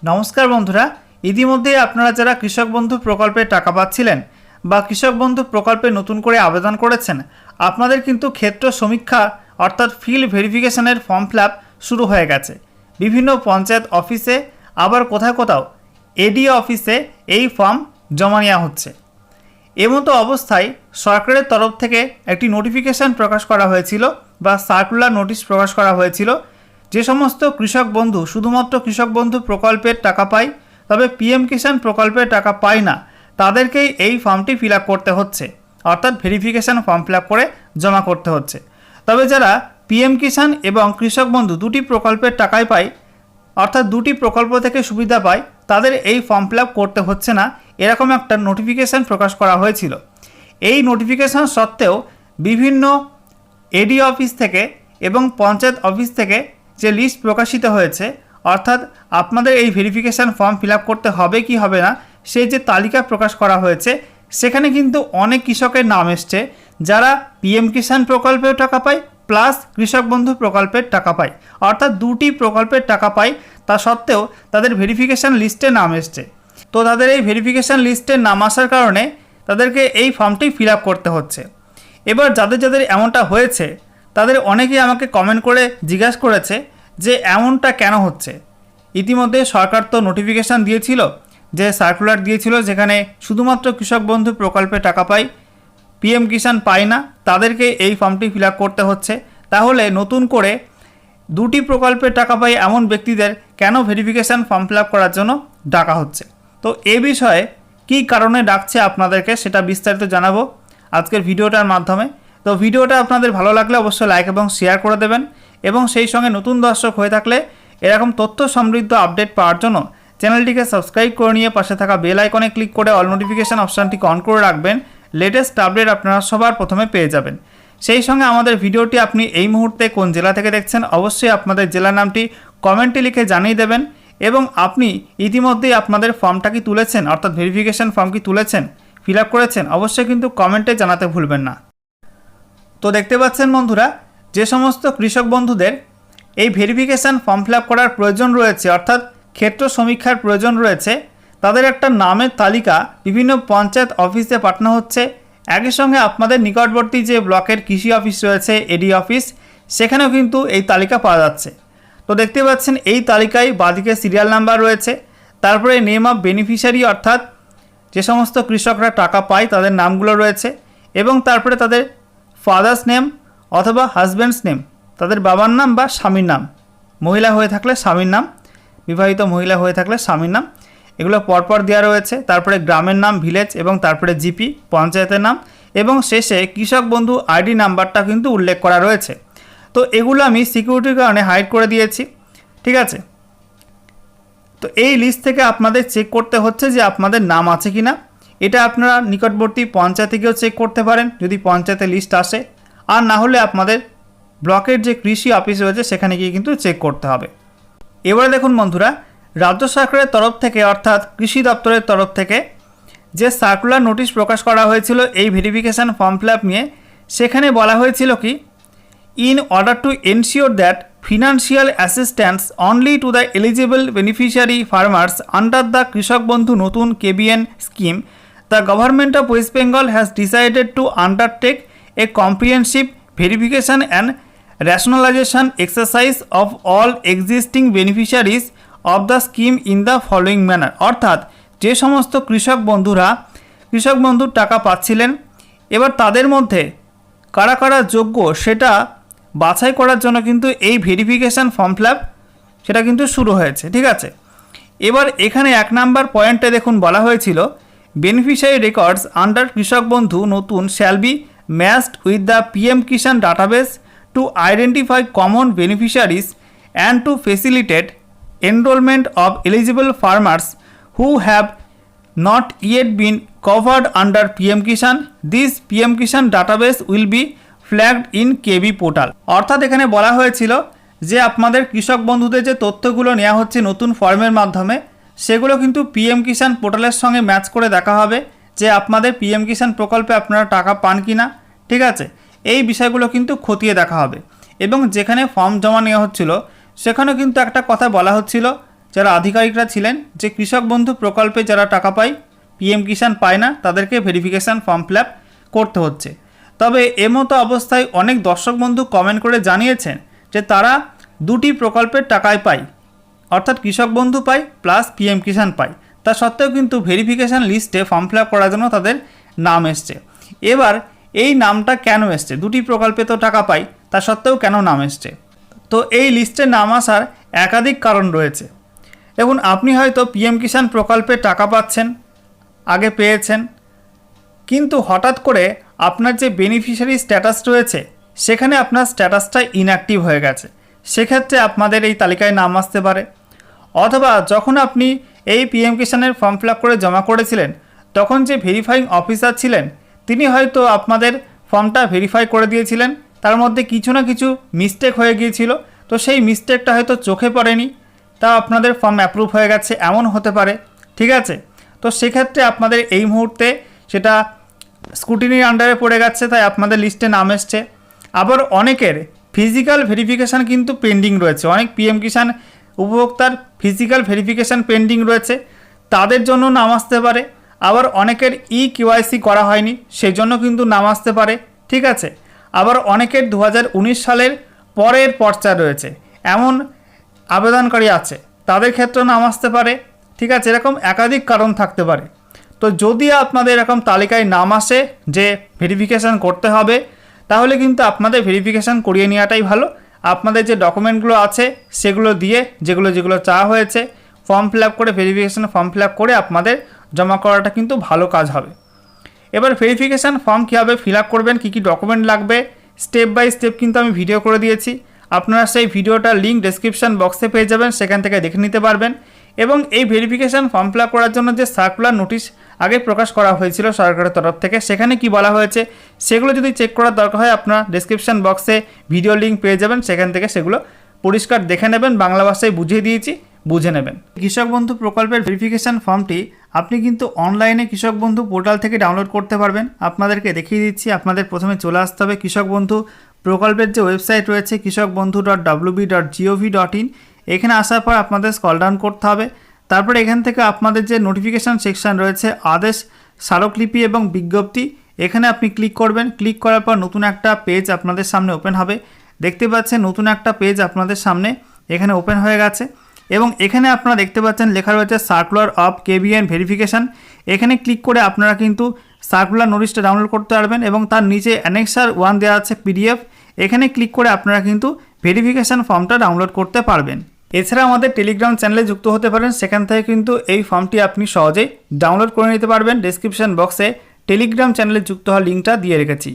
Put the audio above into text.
নমস্কার বন্ধুরা, ইতিমধ্যে আপনারা যারা কৃষক বন্ধু প্রকল্পে টাকা পাচ্ছিলেন বা কৃষক বন্ধু প্রকল্পে নতুন করে আবেদন করেছেন, আপনাদের কিন্তু ক্ষেত্র সমীক্ষা অর্থাৎ ফিল্ড ভেরিফিকেশনের ফর্ম ফিল আপ শুরু হয়ে গেছে। বিভিন্ন পঞ্চায়েত অফিসে আবার কোথাও কোথাও এডিও অফিসে এই ফর্ম জমা নেওয়া হচ্ছে। এমতো অবস্থায় সরকারের তরফ থেকে একটি নোটিফিকেশান প্রকাশ করা হয়েছিল বা সার্কুলার নোটিশ প্রকাশ করা হয়েছিল। যে সমস্ত কৃষক বন্ধু শুধুমাত্র কৃষক বন্ধু প্রকল্পের টাকা পায়, তবে পিএম কিষাণ প্রকল্পের টাকা পায় না, তাদেরকেই এই ফর্মটি ফিল আপ করতে হচ্ছে, অর্থাৎ ভেরিফিকেশান ফর্ম ফিল আপ করে জমা করতে হচ্ছে। তবে যারা পিএম কিষাণ এবং কৃষক বন্ধু দুটি প্রকল্পের টাকাই পায়, অর্থাৎ দুটি প্রকল্প থেকে সুবিধা পায়, তাদের এই ফর্ম ফিল আপ করতে হচ্ছে না, এরকম একটা নোটিফিকেশান প্রকাশ করা হয়েছিল। এই নোটিফিকেশান সত্ত্বেও বিভিন্ন এডি অফিস থেকে এবং পঞ্চায়েত অফিস থেকে যে লিস্ট প্রকাশিত হয়েছে, অর্থাৎ আপনাদের এই ভেরিফিকেশান ফর্ম ফিল আপ করতে হবে কি হবে না, সেই যে তালিকা প্রকাশ করা হয়েছে, সেখানে কিন্তু অনেক কৃষকের নাম এসছে যারা পিএম কিষাণ প্রকল্পেও টাকা পায় প্লাস কৃষক বন্ধু প্রকল্পের টাকা পায়, অর্থাৎ দুটি প্রকল্পের টাকা পায়। তা সত্ত্বেও তাদের ভেরিফিকেশান লিস্টে নাম এসছে। তো তাদের এই ভেরিফিকেশান লিস্টে নাম আসার কারণে তাদেরকে এই ফর্মটি ফিল আপ করতে হচ্ছে। এবার যাদের যাদের এমনটা হয়েছে, তাদের অনেকেই আমাকে কমেন্ট করে জিজ্ঞাসা করেছে যে এমনটা কেন হচ্ছে। ইতিমধ্যে সরকার তো নোটিফিকেশান দিয়েছিল, যে সার্কুলার দিয়েছিল, যেখানে শুধুমাত্র কৃষক বন্ধু প্রকল্পে টাকা পায়, পিএম কিষাণ পায় না, তাদেরকে এই ফর্মটি ফিল আপ করতে হচ্ছে। তাহলে নতুন করে দুটি প্রকল্পের টাকা পায় এমন ব্যক্তিদের কেন ভেরিফিকেশান ফর্ম ফিল আপ করার জন্য ডাকা হচ্ছে? তো এ বিষয়ে কী কারণে ডাকছে আপনাদেরকে সেটা বিস্তারিত জানাবো আজকের ভিডিওটার মাধ্যমে। তো ভিডিওটা আপনাদের ভালো লাগলে অবশ্যই লাইক এবং শেয়ার করে দেবেন, এবং সেই সঙ্গে নতুন দর্শক হয়ে থাকলে এরকম তথ্য সমৃদ্ধ আপডেট পাওয়ার জন্য চ্যানেলটিকে সাবস্ক্রাইব করে নিয়ে পাশে থাকা বেল আইকনে ক্লিক করে অল নোটিফিকেশান অপশানটিকে অন করে রাখবেন। লেটেস্ট আপডেট আপনারা সবার প্রথমে পেয়ে যাবেন। সেই সঙ্গে আমাদের ভিডিওটি আপনি এই মুহূর্তে কোন জেলা থেকে দেখছেন, অবশ্যই আপনাদের জেলার নামটি কমেন্টে লিখে জানিয়ে দেবেন, এবং আপনি ইতিমধ্যেই আপনাদের ফর্মটা কি তুলেছেন, অর্থাৎ ভেরিফিকেশান ফর্ম কি তুলেছেন, ফিল আপ করেছেন, অবশ্যই কিন্তু কমেন্টে জানাতে ভুলবেন না। তো দেখতে পাচ্ছেন বন্ধুরা, যে সমস্ত কৃষক বন্ধুদের এই ভেরিফিকেশান ফর্ম ফিল আপ করার প্রয়োজন রয়েছে, অর্থাৎ ক্ষেত্র সমীক্ষার প্রয়োজন রয়েছে, তাদের একটা নামের তালিকা বিভিন্ন পঞ্চায়েত অফিসে পাঠানো হচ্ছে। একই সঙ্গে আপনাদের নিকটবর্তী যে ব্লকের কৃষি অফিস রয়েছে, এডি অফিস, সেখানেও কিন্তু এই তালিকা পাওয়া যাচ্ছে। তো দেখতে পাচ্ছেন এই তালিকায় বাঁদিকে সিরিয়াল নাম্বার রয়েছে, তারপরে নেম অফ বেনিফিশিয়ারি, অর্থাৎ যে সমস্ত কৃষকরা টাকা পায় তাদের নামগুলো রয়েছে, এবং তারপরে তাদের ফাদার্স নেম অথবা হাজব্যান্ডস নেম, তাদের বাবার নাম বা স্বামীর নাম, মহিলা হয়ে থাকলে স্বামীর নাম, বিবাহিত মহিলা হয়ে থাকলে স্বামীর নাম, এগুলো পরপর দেওয়া রয়েছে। তারপরে গ্রামের নাম, ভিলেজ, এবং তারপরে জিপি পঞ্চায়েতের নাম, এবং শেষে কৃষক বন্ধু আইডি নাম্বারটা কিন্তু উল্লেখ করা রয়েছে। তো এগুলো আমি সিকিউরিটির কারণে হাইড করে দিয়েছি, ঠিক আছে। তো এই লিস্ট থেকে আপনাদের চেক করতে হচ্ছে যে আপনাদের নাম আছে কি না। এটা আপনারা নিকটবর্তী পঞ্চায়েত থেকেও চেক করতে পারেন যদি পঞ্চায়েতে লিস্ট আসে, আর না হলে আপনাদের ব্লকের যে কৃষি অফিস রয়েছে সেখানে গিয়ে কিন্তু চেক করতে হবে। এবারে দেখুন বন্ধুরা, রাজ্য সরকারের তরফ থেকে অর্থাৎ কৃষি দপ্তরের তরফ থেকে যে সার্কুলার নোটিশ প্রকাশ করা হয়েছিল এই ভেরিফিকেশান ফর্ম ফিল আপ নিয়ে, সেখানে বলা হয়েছিল কি, in order to ensure that financial assistance only to the eligible beneficiary farmers under the Krishak Bandhu Notun KBN scheme, the government of West Bengal has decided to undertake a comprehensive verification and rationalization exercise of all existing beneficiaries of the scheme in the following manner. অর্থাৎ যে সমস্ত কৃষক বন্ধুরা কৃষক বন্ধুর টাকা পাচ্ছিলেন, এবার তাদের মধ্যে কারা কারা যোগ্য সেটা বাছাই করার জন্য কিন্তু এই ভেরিফিকেশান ফর্ম ফিল আপ সেটা কিন্তু শুরু হয়েছে, ঠিক আছে। এবার এখানে 1 নাম্বার পয়েন্টে দেখুন বলা হয়েছিল, beneficiary records under Krishak Bandhu Natun shall be matched with the PM Kisan database to identify common beneficiaries and to facilitate enrolment of eligible farmers who have not yet been covered under PM Kishan. This PM Kishan database will be flagged in KB portal. অর্থাৎ এখানে বলা হয়েছিল যে আপনাদের কৃষক বন্ধুদের যে তথ্যগুলো নেওয়া হচ্ছে নতুন ফর্মের মাধ্যমে, সেগুলো কিন্তু PM কিষাণ পোর্টালের সঙ্গে ম্যাচ করে দেখা হবে যে আপনাদের PM কিষাণ প্রকল্পে আপনারা টাকা পান কি না, ঠিক আছে। এই বিষয়গুলো কিন্তু খতিয়ে দেখা হবে। এবং যেখানে ফর্ম জমা নেওয়া হচ্ছিল সেখানেও কিন্তু একটা কথা বলা হচ্ছিল যারা আধিকারিকরা ছিলেন যে কৃষক বন্ধু প্রকল্পে যারা টাকা পায় পিএম কিষাণ পায় না, তাদেরকে ভেরিফিকেশান ফর্ম ফিল আপ করতে হচ্ছে। তবে এমতো অবস্থায় অনেক দর্শক বন্ধু কমেন্ট করে জানিয়েছেন যে তারা দুটি প্রকল্পের টাকায় পায়, অর্থাৎ কৃষক বন্ধু পায় প্লাস পিএম কিষাণ পায়, তা সত্ত্বেও কিন্তু ভেরিফিকেশান লিস্টে ফর্ম ফিল আপ করার জন্য তাদের নাম এসছে। এবার এই নামটা কেন এসছে? দুটি প্রকল্পে তো টাকা পাই, তা সত্ত্বেও কেন নাম এসছে? তো এই লিস্টে নাম আসার একাধিক কারণ রয়েছে। দেখুন, আপনি হয়তো পিএম কিষাণ প্রকল্পে টাকা পাচ্ছেন, আগে পেয়েছেন, কিন্তু হঠাৎ করে আপনার যে বেনিফিশিয়ারি স্ট্যাটাস রয়েছে সেখানে আপনার স্ট্যাটাসটা ইনঅ্যাক্টিভ হয়ে গেছে, সেক্ষেত্রে আপনাদের এই তালিকায় নাম আসতে পারে। অথবা যখন আপনি এই পিএম কিষাণের ফর্ম ফিল আপ করে জমা করেছিলেন, তখন যে ভেরিফাইং অফিসার ছিলেন তিনি হয়তো আপনাদের ফর্মটা ভেরিফাই করে দিয়েছিলেন, তার মধ্যে কিছু না কিছু মিস্টেক হয়ে গিয়েছিল, তো সেই মিস্টেকটা হয়তো চোখে পড়েনি, তা আপনাদের ফর্ম অ্যাপ্রুভ হয়ে গেছে, এমন হতে পারে। ঠিক আছে, তো সেক্ষেত্রে আপনাদের এই মুহূর্তে সেটা স্ক্রুটিনির আন্ডারে পড়ে গেছে, তাই আপনাদের লিস্টে নাম এসছে। আবার অনেকের ফিজিক্যাল ভেরিফিকেশান কিন্তু পেন্ডিং রয়েছে, অনেক পিএম কিষাণ উপভোক্তার ফিজিক্যাল ভেরিফিকেশান পেন্ডিং রয়েছে, তাদের জন্য নাম আসতে পারে। আবার অনেকের কেওয়াইসি করা হয়নি, সেই জন্য কিন্তু নাম আসতে পারে। ঠিক আছে, আবার অনেকের 2019 সালের পরের পর্চা রয়েছে, এমন আবেদনকারী আছে, তাদের ক্ষেত্রেও নাম আসতে পারে। ঠিক আছে, এরকম একাধিক কারণ থাকতে পারে। তো যদি আপনাদের এরকম তালিকায় নাম আসে যে ভেরিফিকেশান করতে হবে, তাহলে কিন্তু আপনাদের ভেরিফিকেশান করিয়ে নেওয়াটাই ভালো। আপনাদের যে ডকুমেন্টগুলো আছে সেগুলো দিয়ে যেগুলো চাওয়া হয়েছে ফর্ম ফিল আপ করে ভেরিফিকেশান ফর্ম ফিল আপ করে আপনাদের জমা করাটা কিন্তু ভালো কাজ হবে। এবার ভেরিফিকেশান ফর্ম কীভাবে ফিল আপ করবেন, কী কী ডকুমেন্ট লাগবে, স্টেপ বাই স্টেপ কিন্তু আমি ভিডিও করে দিয়েছি। আপনারা সেই ভিডিওটার লিঙ্ক ডেসক্রিপশন বক্সে পেয়ে যাবেন, সেখান থেকে দেখে নিতে পারবেন। এবং এই ভেরিফিকেশান ফর্ম ফিল আপ করার জন্য যে সার্কুলার নোটিশ আগে প্রকাশ করা হয়েছিল সরকারের তরফ থেকে, সেখানে কি বলা হয়েছে সেগুলো যদি চেক করার দরকার হয় আপনার ডেসক্রিপশন বক্সে ভিডিও লিঙ্ক পেয়ে যাবেন, সেখান থেকে সেগুলো পরিষ্কার দেখে নেবেন, বাংলা ভাষায় বুঝিয়ে দিয়েছি, বুঝে নেবেন। কৃষক বন্ধু প্রকল্পের ভেরিফিকেশান ফর্মটি আপনি কিন্তু অনলাইনে কৃষক বন্ধু পোর্টাল থেকে ডাউনলোড করতে পারবেন। আপনাদেরকে দেখিয়ে দিচ্ছি, আপনাদের প্রথমে চলে আসতে হবে কৃষক বন্ধু প্রকল্পের যে ওয়েবসাইট রয়েছে kishokbandhu.wb.gov.in, এখানে আসার পর আপনাদের স্ক্রল ডাউন করতে হবে। তারপরে এখান থেকে আপনাদের যে নোটিফিকেশান সেকশন রয়েছে আদেশ, স্মারকলিপি এবং বিজ্ঞপ্তি, এখানে আপনি ক্লিক করবেন। ক্লিক করার পর নতুন একটা পেজ আপনাদের সামনে ওপেন হবে। দেখতে পাচ্ছেন নতুন একটা পেজ আপনাদের সামনে এখানে ওপেন হয়ে গেছে এবং এখানে আপনারা দেখতে পাচ্ছেন লেখা রয়েছে সার্কুলার অফ কেবিএন ভেরিফিকেশান। এখানে ক্লিক করে আপনারা কিন্তু সার্কুলার নোটিশটা ডাউনলোড করতে পারবেন এবং তার নিচে অ্যানেক্সার 1 দেওয়া আছে পিডিএফ, এখানে ক্লিক করে আপনারা কিন্তু ভেরিফিকেশান ফর্মটা ডাউনলোড করতে পারবেন। এছাড়া আমাদের টেলিগ্রাম চ্যানেলে যুক্ত হতে পারেন, সেখান থেকে কিন্তু এই ফর্মটি আপনি সহজেই ডাউনলোড করে নিতে পারবেন। ডেসক্রিপশন বক্সে টেলিগ্রাম চ্যানেলে যুক্ত হওয়ার লিঙ্কটা দিয়ে রেখেছি।